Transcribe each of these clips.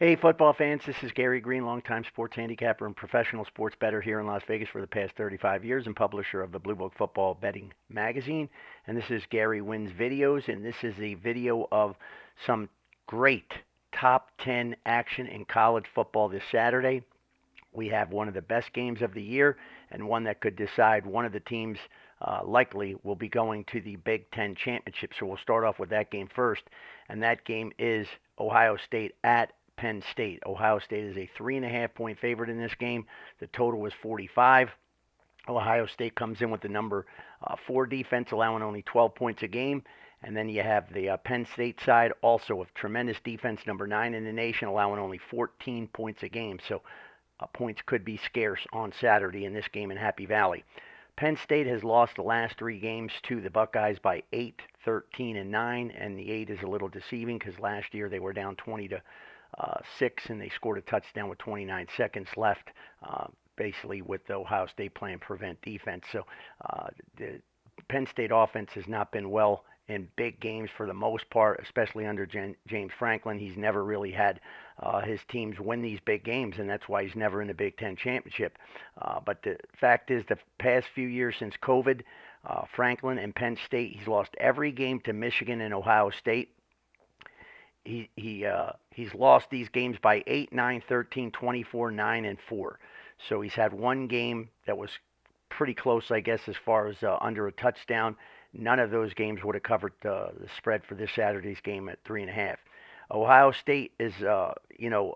Hey, football fans, this is Gary Greene, longtime sports handicapper and professional sports bettor here in Las Vegas for the past 35 years and publisher of the Blue Book Football Betting Magazine. And this is Gary Wins Videos, and this is a video of some great top 10 action in college football this Saturday. We have one of the best games of the year and one that could decide one of the teams likely will be going to the Big Ten championship. So we'll start off with that game first, and that game is Ohio State at Penn State. Ohio State is a 3.5 point favorite in this game. The total was 45. Ohio State comes in with the number 4 defense, allowing only 12 points a game. And then you have the Penn State side, also with tremendous defense, number 9 in the nation, allowing only 14 points a game. So points could be scarce on Saturday in this game in Happy Valley. Penn State has lost the last 3 games to the Buckeyes by 8, 13, and 9, and the 8 is a little deceiving because last year they were down 20 to 6, and they scored a touchdown with 29 seconds left, basically with the Ohio State playing prevent defense. So the Penn State offense has not been well in big games for the most part, especially under James Franklin. He's never really had his teams win these big games, and that's why he's never in the Big Ten championship. But the fact is, the past few years since COVID, Franklin and Penn State, he's lost every game to Michigan and Ohio State. He's lost these games by 8, 9, 13, 24, 9, and 4. So he's had one game that was pretty close, I guess, as far as under a touchdown. None of those games would have covered the spread for this Saturday's game at 3.5. Ohio State is,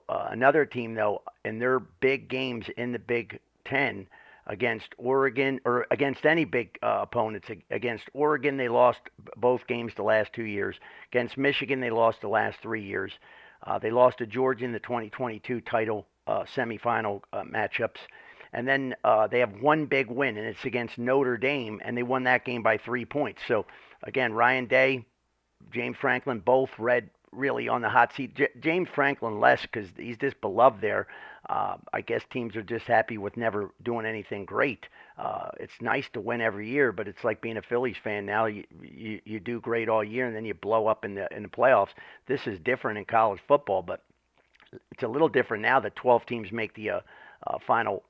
another team though, in their big games in the Big Ten against Oregon or against any big opponents. Against Oregon, they lost both games the last 2 years. Against Michigan, they lost the last 3 years. They lost to Georgia in the 2022 title semifinal matchups. And then they have one big win, and it's against Notre Dame, and they won that game by 3 points. So, again, Ryan Day, James Franklin, both really on the hot seat. James Franklin less because he's just beloved there. I guess teams are just happy with never doing anything great. It's nice to win every year, but it's like being a Phillies fan now. You do great all year, and then you blow up in the playoffs. This is different in college football, but it's a little different now that 12 teams make the final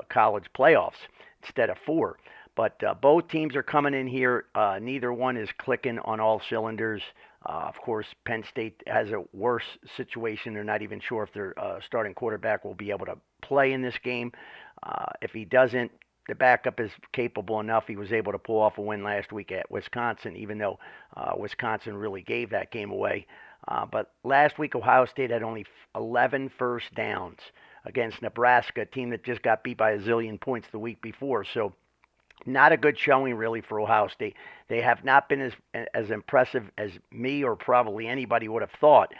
college playoffs instead of 4. But both teams are coming in here. Neither one is clicking on all cylinders. Of course, Penn State has a worse situation. They're not even sure if their starting quarterback will be able to play in this game. If he doesn't, the backup is capable enough. He was able to pull off a win last week at Wisconsin, even though Wisconsin really gave that game away. But last week, Ohio State had only 11 first downs against Nebraska, a team that just got beat by a zillion points the week before. So not a good showing, really, for Ohio State. They have not been as impressive as me or probably anybody would have thought.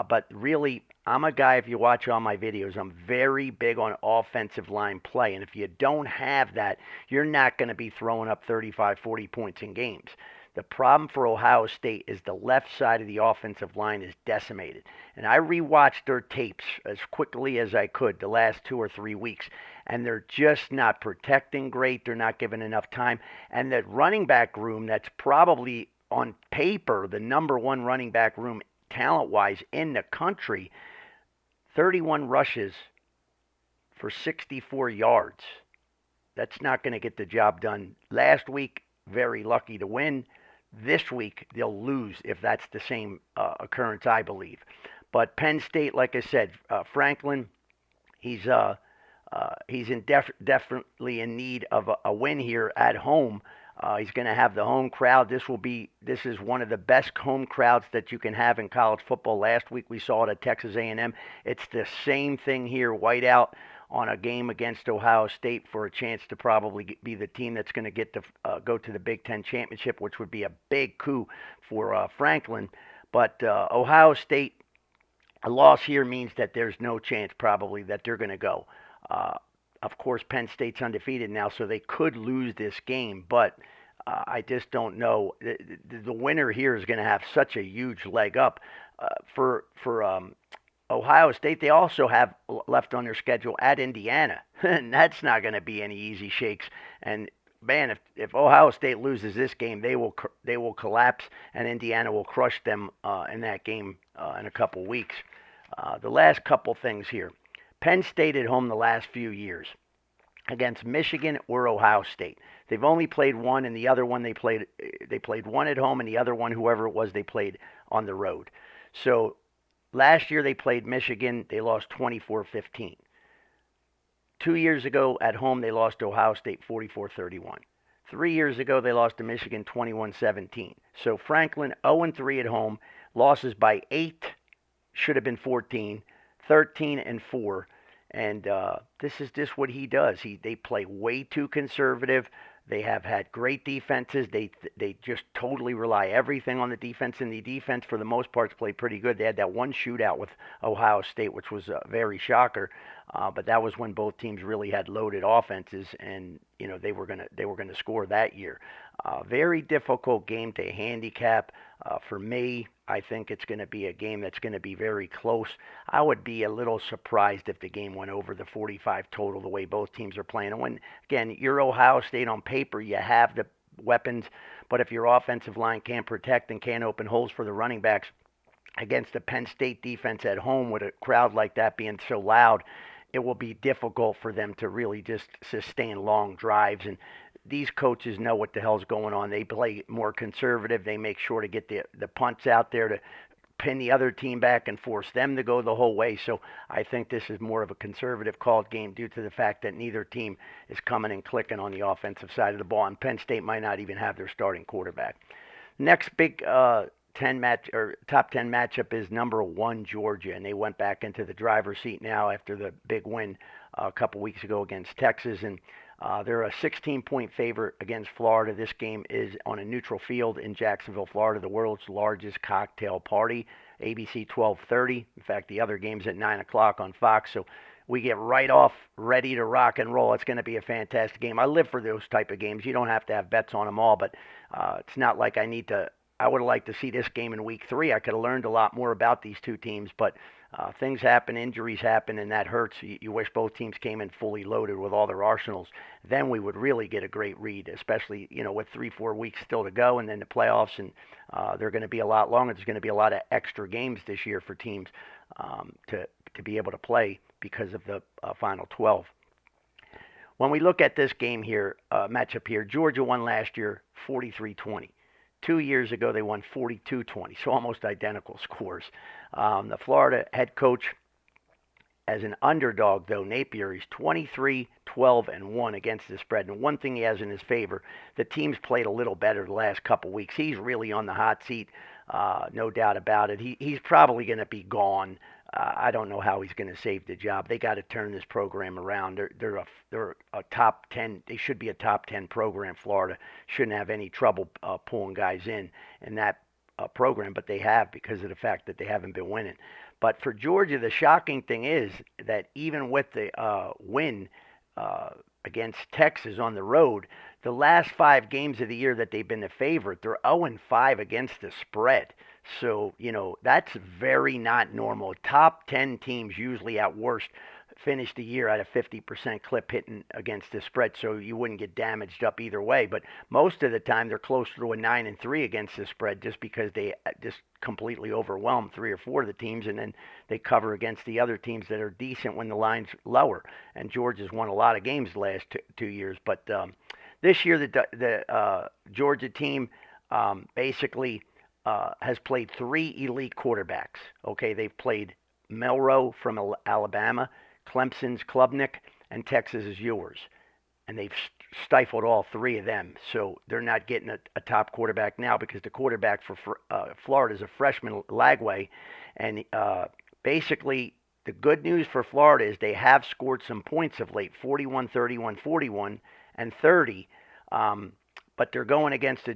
But really, I'm a guy, if you watch all my videos, I'm very big on offensive line play. And if you don't have that, you're not going to be throwing up 35, 40 points in games. The problem for Ohio State is the left side of the offensive line is decimated. And I rewatched their tapes as quickly as I could the last 2 or 3 weeks, and they're just not protecting great. They're not giving enough time. And that running back room that's probably on paper the number one running back room talent-wise in the country, 31 rushes for 64 yards. That's not going to get the job done. Last week, very lucky to win. This week, they'll lose if that's the same occurrence, I believe. But Penn State, like I said, Franklin, he's definitely in need of a win here at home. He's going to have the home crowd. This is one of the best home crowds that you can have in college football. Last week we saw it at Texas A&M. It's the same thing here, whiteout on a game against Ohio State for a chance to probably be the team that's going to get to go to the Big Ten championship, which would be a big coup for Franklin. But Ohio State, a loss here means that there's no chance probably that they're going to go. Of course, Penn State's undefeated now, so they could lose this game, but I just don't know. The winner here is going to have such a huge leg up. For Ohio State, they also have left on their schedule at Indiana, and that's not going to be any easy shakes. And man, if Ohio State loses this game, they will collapse, and Indiana will crush them in that game in a couple weeks. The last couple things here. Penn State at home the last few years against Michigan or Ohio State. They've only played one, and the other one they played one at home, and the other one, whoever it was, they played on the road. So last year they played Michigan. They lost 24-15. 2 years ago at home they lost to Ohio State 44-31. 3 years ago they lost to Michigan 21-17. So Franklin 0-3 at home, losses by 8, should have been 14, 13-4. And this is just what he does. They play way too conservative. They have had great defenses. They just totally rely everything on the defense, and the defense for the most part played pretty good. They had that one shootout with Ohio State, which was a very shocker. But that was when both teams really had loaded offenses, and they were gonna score that year. Very difficult game to handicap. For me, I think it's going to be a game that's going to be very close. I would be a little surprised if the game went over the 45 total the way both teams are playing. And when, again, you're Ohio State on paper, you have the weapons, but if your offensive line can't protect and can't open holes for the running backs against the Penn State defense at home with a crowd like that being so loud, it will be difficult for them to really just sustain long drives. And these coaches know what the hell's going on. They play more conservative. They make sure to get the punts out there to pin the other team back and force them to go the whole way. So I think this is more of a conservative called game due to the fact that neither team is coming and clicking on the offensive side of the ball, and Penn State might not even have their starting quarterback. Next big top 10 matchup is number 1 Georgia, and they went back into the driver's seat now after the big win a couple weeks ago against Texas, and they're a 16-point favorite against Florida. This game is on a neutral field in Jacksonville, Florida, the world's largest cocktail party. ABC 12:30. In fact, the other game's at 9 o'clock on Fox. So we get right off ready to rock and roll. It's going to be a fantastic game. I live for those type of games. You don't have to have bets on them all, but it's not like I need to. I would have liked to see this game in week 3. I could have learned a lot more about these two teams, but things happen, injuries happen, and that hurts. You wish both teams came in fully loaded with all their arsenals. Then we would really get a great read, especially with 3-4 weeks still to go, and then the playoffs, and they're going to be a lot longer. There's going to be a lot of extra games this year for teams to be able to play because of the Final 12. When we look at this game here, matchup here, Georgia won last year 43-20. 2 years ago, they won 42-20, so almost identical scores. The Florida head coach, as an underdog, though, Napier, he's 23-12-1 against the spread. And one thing he has in his favor, the team's played a little better the last couple weeks. He's really on the hot seat, no doubt about it. He's probably going to be gone. I don't know how he's going to save the job. They got to turn this program around. They're a top 10. They should be a top 10 program. Florida shouldn't have any trouble pulling guys in that program, but they have because of the fact that they haven't been winning. But for Georgia, the shocking thing is that even with the win against Texas on the road, the last 5 games of the year that they've been the favorite, they're 0-5 against the spread. So, that's very not normal. Top 10 teams usually at worst finish the year at a 50% clip hitting against the spread, so you wouldn't get damaged up either way. But most of the time, they're closer to a 9-3 against the spread just because they just completely overwhelm 3 or 4 of the teams, and then they cover against the other teams that are decent when the line's lower. And Georgia's won a lot of games the last 2 years. But this year, the Georgia team basically has played 3 elite quarterbacks. Okay, they've played Milroe from Alabama, Clemson's Klubnik, and Texas's Ewers. And they've stifled all 3 of them. So they're not getting a top quarterback now because the quarterback for Florida is a freshman, Lagway. And basically, the good news for Florida is they have scored some points of late, 41, 31, 41, and 30. But they're going against the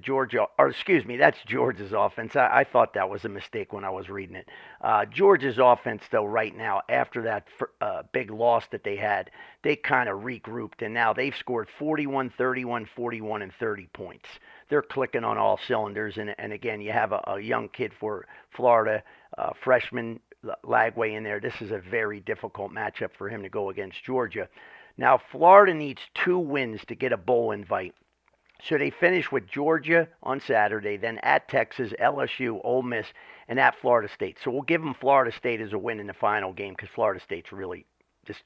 that's Georgia's offense. I thought that was a mistake when I was reading it. Georgia's offense, though, right now, after that big loss that they had, they kind of regrouped, and now they've scored 41, 31, 41, and 30 points. They're clicking on all cylinders, and again, you have a young kid for Florida, freshman Lagway in there. This is a very difficult matchup for him to go against Georgia. Now, Florida needs 2 wins to get a bowl invite So they finish with Georgia on Saturday, then at Texas, LSU, Ole Miss, and at Florida State. So we'll give them Florida State as a win in the final game because Florida State's really just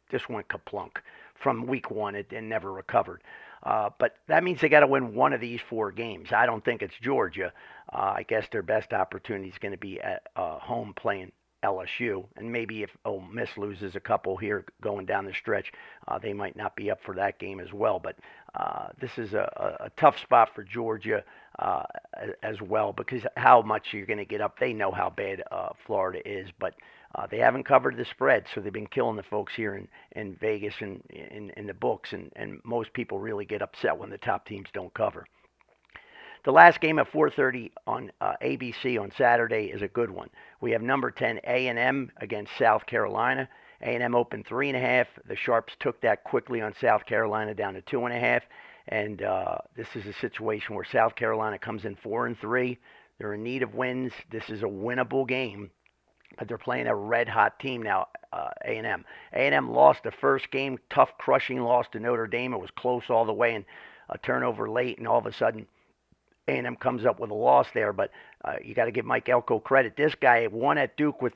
just went kaplunk from week one and never recovered. But that means they got to win one of these four games. I don't think it's Georgia. I guess their best opportunity is going to be at home playing LSU, and maybe if Ole Miss loses a couple here going down the stretch, they might not be up for that game as well. But this is a tough spot for Georgia as well because how much you're going to get up. They know how bad Florida is, but they haven't covered the spread, so they've been killing the folks here in Vegas and in the books, and most people really get upset when the top teams don't cover. The last game at 4:30 on ABC on Saturday is a good one. We have number 10 A&M against South Carolina. A&M opened 3.5. The Sharps took that quickly on South Carolina down to 2.5. And this is a situation where South Carolina comes in 4-3. They're in need of wins. This is a winnable game, but they're playing a red-hot team now. A&M. A&M lost the first game, tough, crushing loss to Notre Dame. It was close all the way, and a turnover late, and all of a sudden A&M comes up with a loss there, but you got to give Mike Elko credit. This guy won at Duke with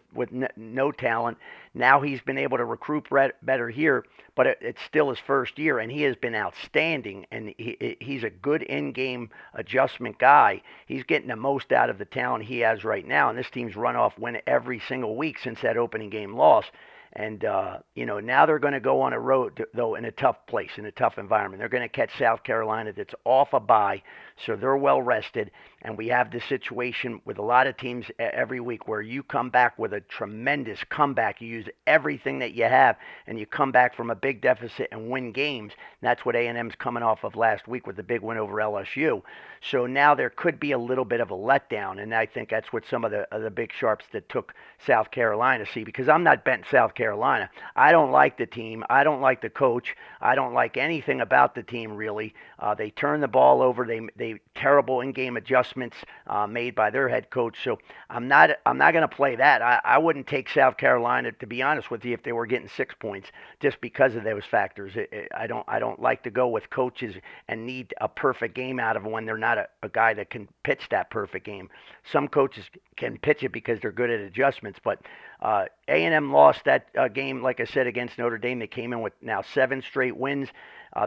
no talent. Now he's been able to recruit better here, but it's still his first year, and he has been outstanding, and he's a good in-game adjustment guy. He's getting the most out of the talent he has right now, and this team's run off win every single week since that opening game loss. And, now they're going to go on a road, though, in a tough place, in a tough environment. They're going to catch South Carolina that's off a bye, so they're well rested. And we have this situation with a lot of teams every week where you come back with a tremendous comeback. You use everything that you have, and you come back from a big deficit and win games. And that's what A&M's coming off of last week with the big win over LSU. So now there could be a little bit of a letdown, and I think that's what some of the big sharps that took South Carolina see, because I'm not betting South Carolina. I don't like the team. I don't like the coach. I don't like anything about the team, really. They turn the ball over. They terrible in-game adjustments made by their head coach. So I'm not going to play that. I wouldn't take South Carolina, to be honest with you, if they were getting 6 points, just because of those factors. I don't like to go with coaches and need a perfect game out of them when they're not a guy that can pitch that perfect game. Some coaches can pitch it because they're good at adjustments, but A&M lost that game, like I said, against Notre Dame. They came in with now 7 straight wins.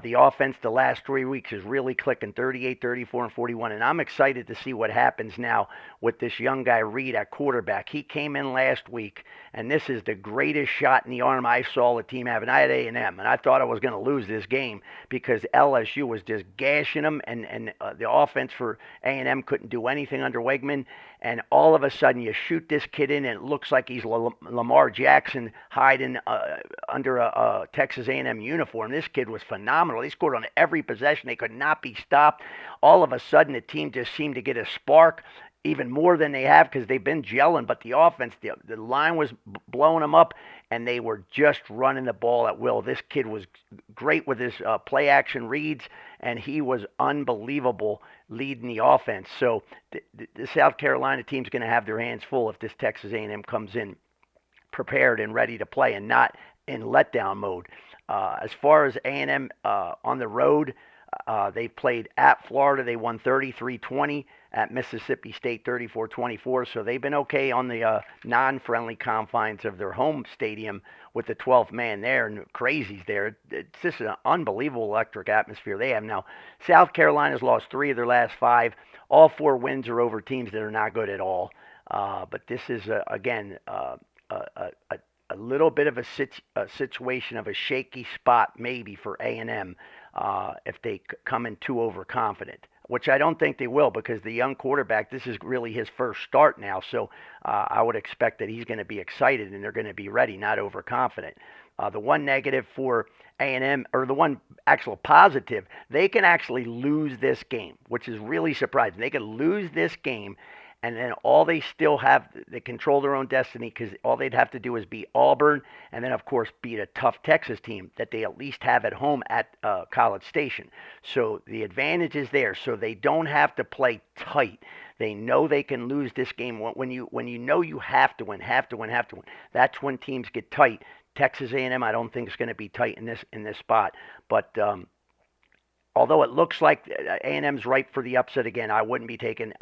The offense the last 3 weeks is really clicking, 38, 34, and 41. And I'm excited to see what happens now with this young guy, Reed, at quarterback. He came in last week, and this is the greatest shot in the arm I saw the team have. And I had A&M, and I thought I was going to lose this game because LSU was just gashing them, and the offense for A&M couldn't do anything under Wegman. And all of a sudden, you shoot this kid in, and it looks like he's Lamar Jackson hiding under a Texas A&M uniform. This kid was phenomenal. They scored on every possession. They could not be stopped. All of a sudden, the team just seemed to get a spark, even more than they have because they've been gelling. But the offense, the line was blowing them up, and they were just running the ball at will. This kid was great with his play-action reads, and he was unbelievable leading the offense. So the South Carolina team's going to have their hands full if this Texas A&M comes in prepared and ready to play and not in letdown mode. As far as A&M on the road, they played at Florida. They won 33-20. At Mississippi State, 34-24. So they've been okay on the non-friendly confines of their home stadium with the 12th man there and crazies there. It's just an unbelievable electric atmosphere they have now. South Carolina's lost 3 of their last 5. All 4 wins are over teams that are not good at all. But this is, again, a little bit of a situation of a shaky spot maybe for A&M if they come in too overconfident, which I don't think they will because the young quarterback, this is really his first start now. So I would expect that he's going to be excited and they're going to be ready, not overconfident. The one negative for A&M, or the one actual positive, they can actually lose this game, which is really surprising. They can lose this game, and then all they still have, they control their own destiny because all they'd have to do is beat Auburn and then, of course, beat a tough Texas team that they at least have at home at College Station. So the advantage is there. So they don't have to play tight. They know they can lose this game. When you know you have to win, that's when teams get tight. Texas A&M, I don't think is going to be tight in this spot. But although it looks like A&M's ripe for the upset again, I wouldn't be taking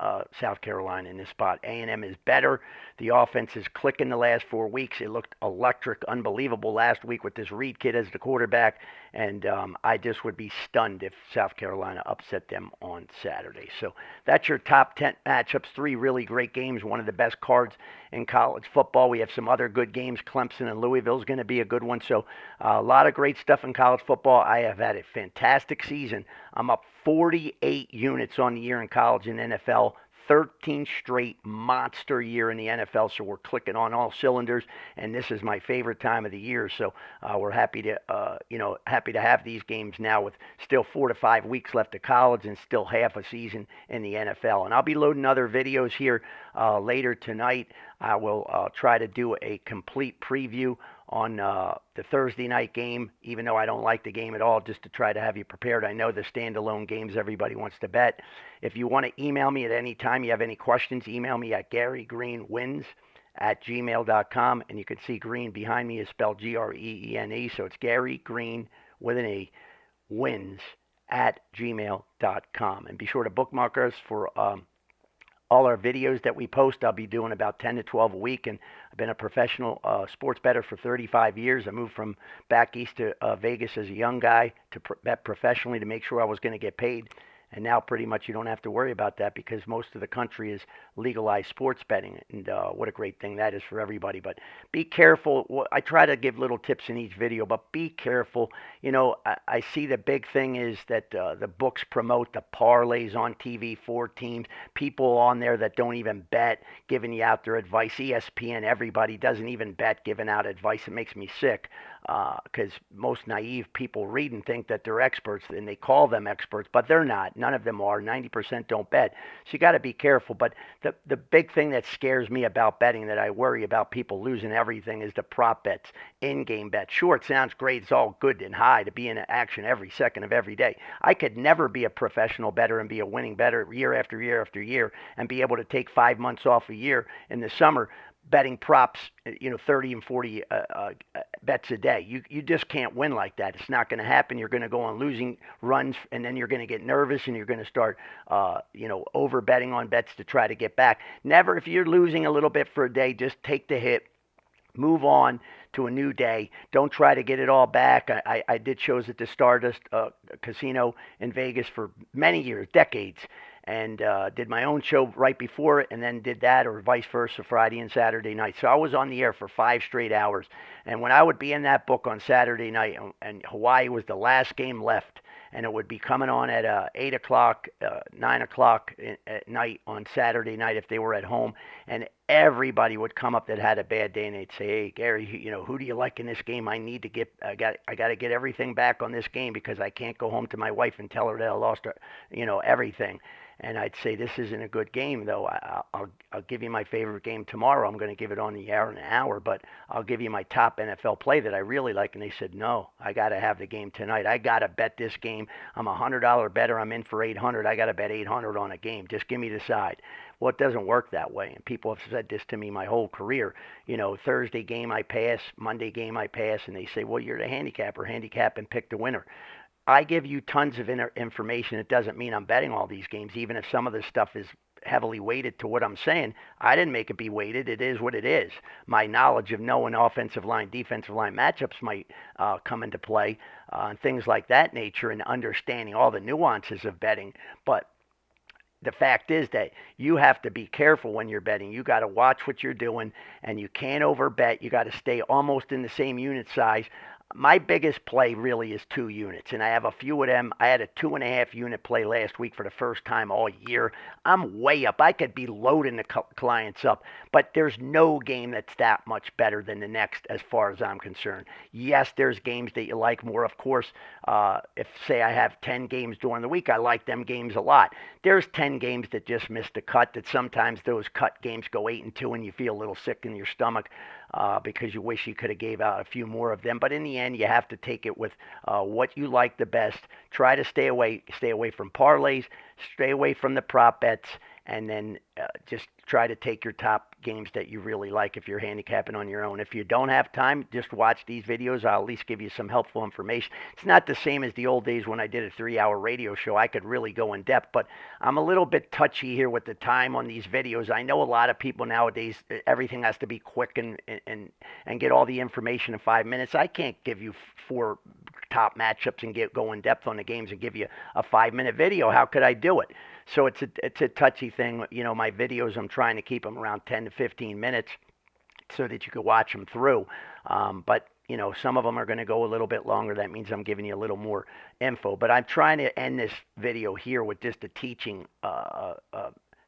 South Carolina in this spot. A&M is better. The offense is clicking the last 4 weeks. It looked electric, unbelievable last week with this Reed kid as the quarterback, and I just would be stunned if South Carolina upset them on Saturday. So that's your top 10 matchups. 3 really great games, one of the best cards in college football. We have some other good games. Clemson and Louisville is going to be a good one. So a lot of great stuff in college football. I have had a fantastic season. I'm up 48 units on the year in college and NFL. 13 straight monster year in the NFL, so we're clicking on all cylinders, and this is my favorite time of the year. So we're happy to, happy to have these games now with still 4 to 5 weeks left of college and still half a season in the NFL. And I'll be loading other videos here later tonight. I will try to do a complete preview on the Thursday night game, even though I don't like the game at all, just to try to have you prepared. I know the standalone games everybody wants to bet. If you want to email me at any time, you have any questions, email me at GaryGreeneWins@gmail.com. And you can see Greene behind me is spelled Greene. So it's Gary Greene with an E, wins@gmail.com. And be sure to bookmark us for all our videos that we post. I'll be doing about 10 to 12 a week, and I've been a professional sports bettor for 35 years. I moved from back east to Vegas as a young guy to bet professionally to make sure I was going to get paid. And now pretty much you don't have to worry about that because most of the country is legalized sports betting. And what a great thing that is for everybody. But be careful. I try to give little tips in each video, but be careful. I see the big thing is that the books promote the parlays on TV, 4 teams, people on there that don't even bet, giving you out their advice. ESPN, everybody doesn't even bet, giving out advice. It makes me sick because most naive people read and think that they're experts, and they call them experts, but they're not. None of them are. 90% don't bet. So you got to be careful. But the big thing that scares me about betting, that I worry about people losing everything, is the prop bets, in-game bets. Sure, it sounds great. It's all good and high to be in action every second of every day. I could never be a professional bettor and be a winning bettor year after year after year and be able to take 5 months off a year in the summer betting props, 30 and 40 bets a day. You just can't win like that. It's not going to happen. You're going to go on losing runs, and then you're going to get nervous, and you're going to start, over betting on bets to try to get back. Never, if you're losing a little bit for a day, just take the hit. Move on to a new day. Don't try to get it all back. I did shows at the Stardust Casino in Vegas for many years, decades, and did my own show right before it, and then did that, or vice versa, Friday and Saturday night. So I was on the air for 5 straight hours. And when I would be in that book on Saturday night, and Hawaii was the last game left, and it would be coming on at 8 o'clock, 9 o'clock at night on Saturday night if they were at home, and everybody would come up that had a bad day, and they'd say, "Hey, Gary, who do you like in this game? I need to I got to get everything back on this game because I can't go home to my wife and tell her that I lost her, everything." And I'd say, "This isn't a good game, though. I'll give you my favorite game tomorrow. I'm going to give it on the air in an hour, but I'll give you my top NFL play that I really like." And they said, "No, I got to have the game tonight. I got to bet this game. I'm a $100 bettor. I'm in for 800. I got to bet 800 on a game. Just give me the side." Well, it doesn't work that way. And people have said this to me my whole career. Thursday game I pass, Monday game I pass, and they say, "Well, you're the handicapper. Handicap and pick the winner." I give you tons of information. It doesn't mean I'm betting all these games, even if some of this stuff is heavily weighted to what I'm saying. I didn't make it be weighted. It is what it is. My knowledge of knowing offensive line, defensive line matchups might come into play, and things like that nature, and understanding all the nuances of betting. But the fact is that you have to be careful when you're betting. You got to watch what you're doing, and you can't overbet. You got to stay almost in the same unit size. My biggest play really is 2 units, and I have a few of them. I had a 2.5 unit play last week for the first time all year. I'm way up. I could be loading the clients up, but there's no game that's that much better than the next as far as I'm concerned. Yes, there's games that you like more. Of course, if, say, I have 10 games during the week, I like them games a lot. There's 10 games that just missed the cut, that sometimes those cut games go 8-2, and you feel a little sick in your stomach because you wish you could have gave out a few more of them. But in the end, you have to take it with what you like the best. Try to stay away from parlays, stay away from the prop bets, and then just try to take your top games that you really like if you're handicapping on your own. If you don't have time, just watch these videos. I'll at least give you some helpful information. It's not the same as the old days when I did a 3-hour radio show. I could really go in depth, but I'm a little bit touchy here with the time on these videos. I know a lot of people nowadays, everything has to be quick and get all the information in 5 minutes. I can't give you 4 top matchups and go in depth on the games and give you a 5-minute video. How could I do it? So it's a touchy thing. You know, my videos, I'm trying to keep them around 10 to 15 minutes so that you could watch them through. But you know, some of them are going to go a little bit longer. That means I'm giving you a little more info. But I'm trying to end this video here with just a teaching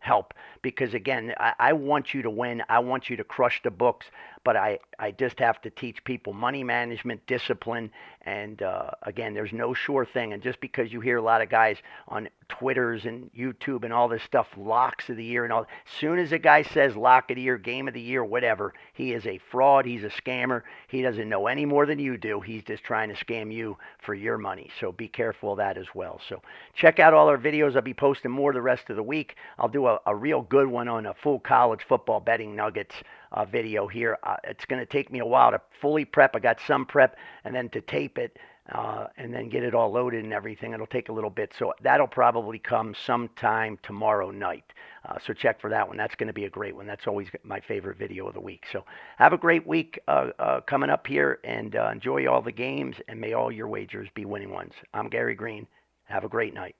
help, because again, I want you to win. I want you to crush the books, but I just have to teach people money management, discipline, and again, there's no sure thing. And just because you hear a lot of guys on Twitters and YouTube and all this stuff, locks of the year and all, as soon as a guy says lock of the year, game of the year, whatever, he is a fraud. He's a scammer. He doesn't know any more than you do. He's just trying to scam you for your money. So be careful of that as well. So check out all our videos. I'll be posting more the rest of the week. I'll do a real good one on a full college football betting nuggets video here. It's going to take me a while to fully prep. I got some prep, and then to tape it and then get it all loaded and everything. It'll take a little bit. So that'll probably come sometime tomorrow night. So check for that one. That's going to be a great one. That's always my favorite video of the week. So have a great week coming up here, and enjoy all the games, and may all your wagers be winning ones. I'm Gary Greene. Have a great night.